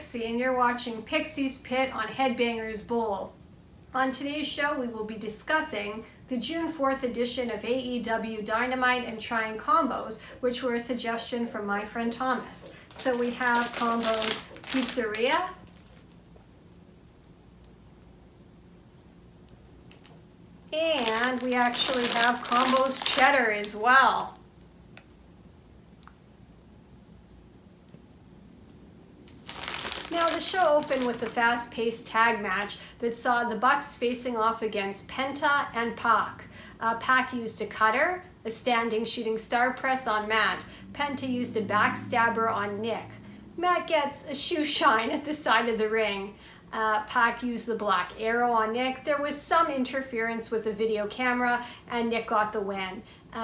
Pixie, and you're watching Pixie's Pit on Headbangers Bowl. On today's show, we will be discussing the June 4th edition of AEW Dynamite and trying combos, which were a suggestion from my friend Thomas. So we have combos Pizzeria, and we actually have combos Cheddar as well. Now, the show opened with a fast-paced tag match that saw the Bucks facing off against Penta and Pac. Pac used a cutter, a standing shooting star press on Matt. Penta used a backstabber on Nick. Matt gets a shoe shine at the side of the ring. Pac used the black arrow on Nick. There was some interference with the video camera, and Nick got the win.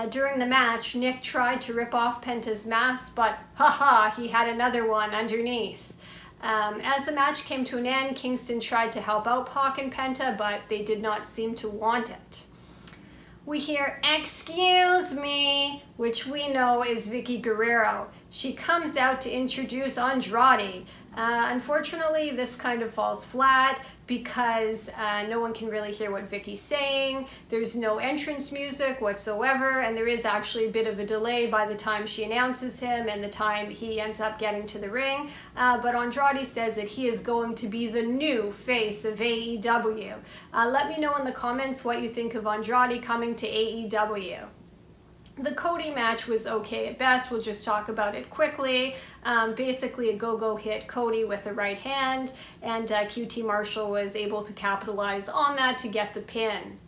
During the match, Nick tried to rip off Penta's mask, but he had another one underneath. As the match came to an end, Kingston tried to help out Pac and Penta, but they did not seem to want it. We hear, "Excuse me," which we know is Vicky Guerrero. She comes out to introduce Andrade. Unfortunately, this kind of falls flat because no one can really hear what Vicky's saying. There's no entrance music whatsoever, and there is actually a bit of a delay by the time she announces him and the time he ends up getting to the ring. But Andrade says that he is going to be the new face of AEW. Let me know in the comments what you think of Andrade coming to AEW. The Cody match was okay at best. We'll just talk about it quickly. Basically, a go-go hit Cody with the right hand, and QT Marshall was able to capitalize on that to get the pin.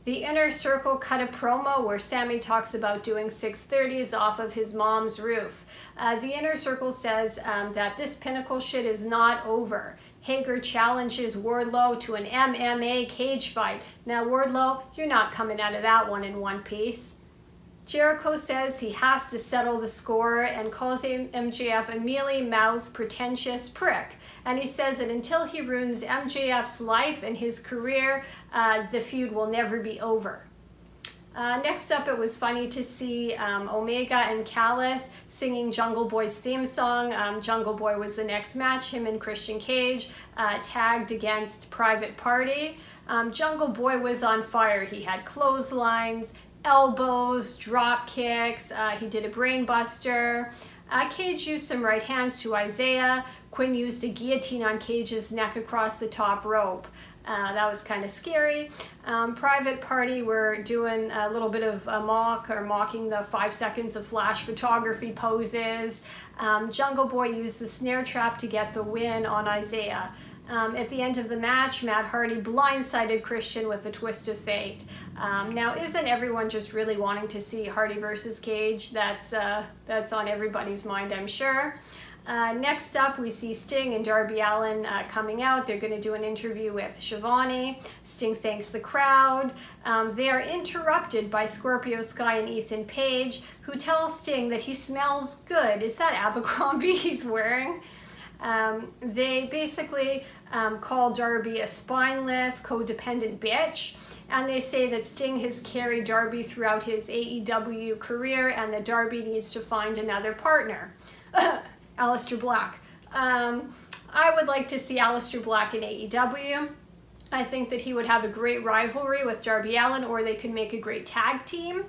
The Inner Circle cut a promo where Sammy talks about doing 630s off of his mom's roof. The Inner Circle says that this Pinnacle shit is not over. Hager challenges Wardlow to an MMA cage fight. Now, Wardlow, you're not coming out of that one in one piece. Jericho says he has to settle the score and calls MJF a mealy-mouthed, pretentious prick. And he says that until he ruins MJF's life and his career, the feud will never be over. Next up, it was funny to see Omega and Callis singing Jungle Boy's theme song. Jungle Boy was the next match. Him and Christian Cage tagged against Private Party. Jungle Boy was on fire. He had clotheslines, elbows, drop kicks, he did a brain buster. Cage used some right hands to Isaiah. Quinn used a guillotine on Cage's neck across the top rope. That was kind of scary. Private Party were doing a little bit of a mocking the 5 seconds of flash photography poses. Jungle Boy used the snare trap to get the win on Isaiah. At the end of the match, Matt Hardy blindsided Christian with a twist of fate. Now, isn't everyone just really wanting to see Hardy versus Cage? That's on everybody's mind, I'm sure. Next up, we see Sting and Darby Allin coming out. They're going to do an interview with Shivani. Sting thanks the crowd. They are interrupted by Scorpio Sky and Ethan Page, who tell Sting that he smells good. Is that Abercrombie he's wearing? They basically call Darby a spineless, codependent bitch, and they say that Sting has carried Darby throughout his AEW career and that Darby needs to find another partner. Aleister Black. I would like to see Aleister Black in AEW. I think that he would have a great rivalry with Darby Allin, or they could make a great tag team.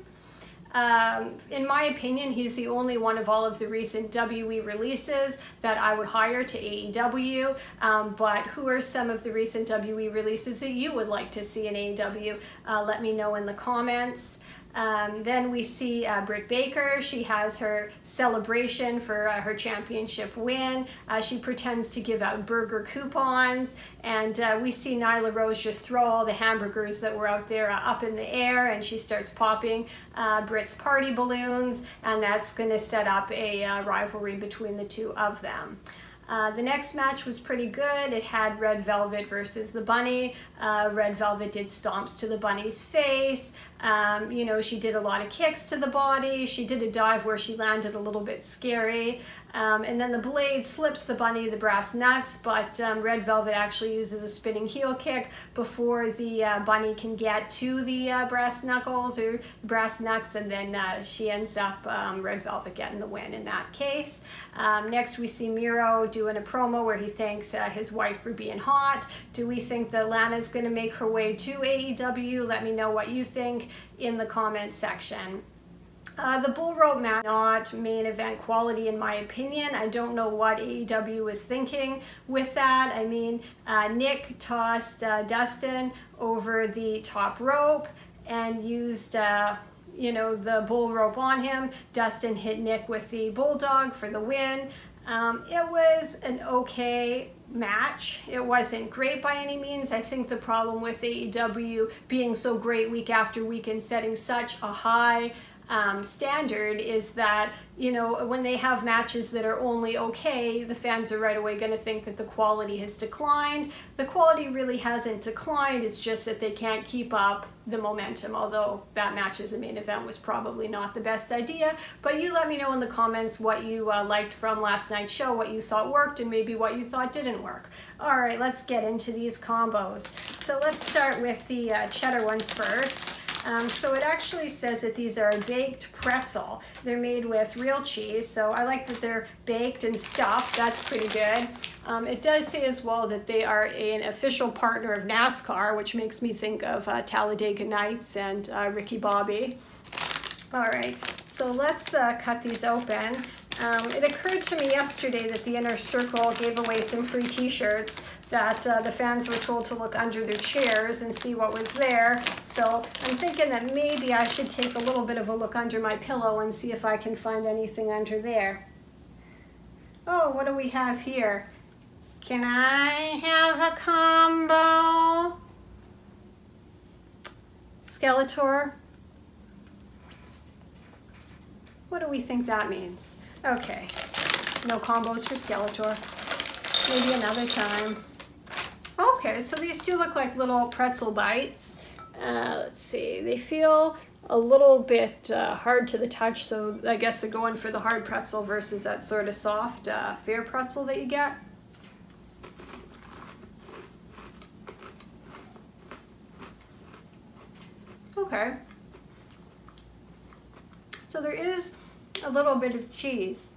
In my opinion, he's the only one of all of the recent WE releases that I would hire to AEW, but who are some of the recent WE releases that you would like to see in AEW? Let me know in the comments. Then we see Britt Baker. She has her celebration for her championship win. She pretends to give out burger coupons, and we see Nyla Rose just throw all the hamburgers that were out there up in the air, and she starts popping Britt's party balloons, and that's going to set up a rivalry between the two of them. The next match was pretty good. It had Red Velvet versus the Bunny. Red Velvet did stomps to the Bunny's face. She did a lot of kicks to the body. She did a dive where she landed a little bit scary. And then the blade slips the bunny the brass knucks, but Red Velvet actually uses a spinning heel kick before the bunny can get to the brass knuckles or brass knucks, and then she ends up, Red Velvet getting the win in that case. Next we see Miro doing a promo where he thanks his wife for being hot. Do we think that Lana's going to make her way to AEW? Let me know what you think in the comment section. The bull rope match, not main event quality in my opinion. I don't know what AEW was thinking with that. I mean, Nick tossed Dustin over the top rope and used you know, the bull rope on him. Dustin hit Nick with the bulldog for the win. It was an okay match. It wasn't great by any means. I think the problem with AEW being so great week after week and setting such a high standard is that, you know, when they have matches that are only okay, the fans are right away going to think that the quality has declined. The quality really hasn't declined. It's just that they can't keep up the momentum, although that match as a main event was probably not the best idea. But you let me know in the comments what you liked from last night's show, what you thought worked, and maybe what you thought didn't work. All right, let's get into these combos. So let's start with the cheddar ones first. So it actually says that these are a baked pretzel. They're made with real cheese, so I like that they're baked and stuffed. That's pretty good. It does say as well that they are an official partner of NASCAR, which makes me think of Talladega Nights and Ricky Bobby. All right, so let's cut these open. It occurred to me yesterday that the Inner Circle gave away some free t-shirts that the fans were told to look under their chairs and see what was there. So I'm thinking that maybe I should take a little bit of a look under my pillow and see if I can find anything under there. Oh, what do we have here? Can I have a combo? Skeletor? What do we think that means? Okay, no combos for Skeletor. Maybe another time. Okay, so these do look like little pretzel bites. Let's see, they feel a little bit hard to the touch, so I guess they're going for the hard pretzel versus that sort of soft, fair pretzel that you get. Okay. So there is a little bit of cheese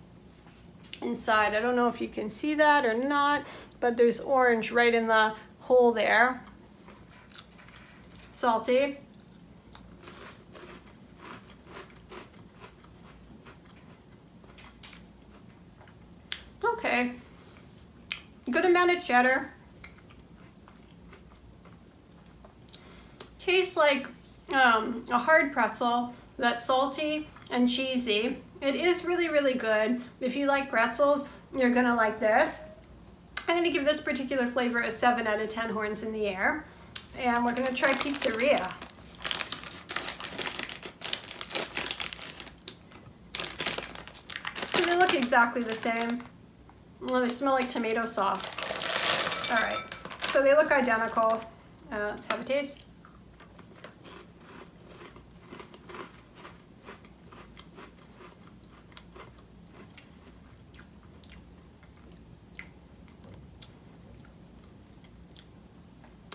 inside. I don't know if you can see that or not, but there's orange right in the hole there. Salty. Okay. Good amount of cheddar. Tastes like a hard pretzel that's salty and cheesy. It is really, really good. If you like pretzels, you're gonna like this. I'm gonna give this particular flavor a 7 out of 10 horns in the air. And we're gonna try pizzeria. So they look exactly the same. Well, they smell like tomato sauce. All right, so they look identical. Let's have a taste.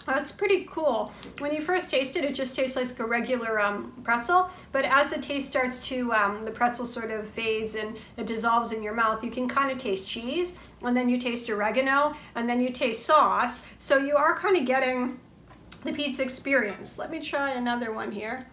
That's pretty cool. When you first taste it, it just tastes like a regular pretzel, but as the taste starts to, the pretzel sort of fades and it dissolves in your mouth, you can kind of taste cheese, and then you taste oregano, and then you taste sauce, so you are kind of getting the pizza experience. Let me try another one here.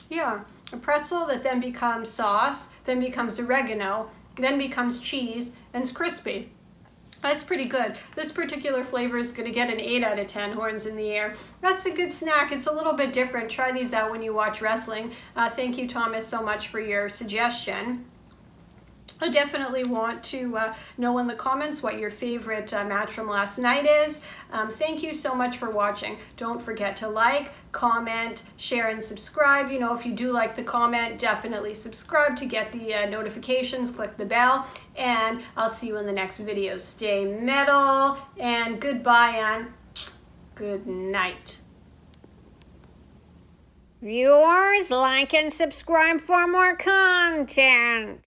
Yeah. A pretzel that then becomes sauce, then becomes oregano, then becomes cheese, and it's crispy. That's pretty good. This particular flavor is going to get an 8 out of 10 horns in the air. That's a good snack. It's a little bit different. Try these out when you watch wrestling. Thank you, Thomas, so much for your suggestion. I definitely want to know in the comments what your favorite match from last night is. Thank you so much for watching. Don't forget to like, comment, share, and subscribe. You know, if you do like the comment, definitely subscribe to get the notifications. Click the bell, and I'll see you in the next video. Stay metal, and goodbye, and good night. Viewers, like and subscribe for more content.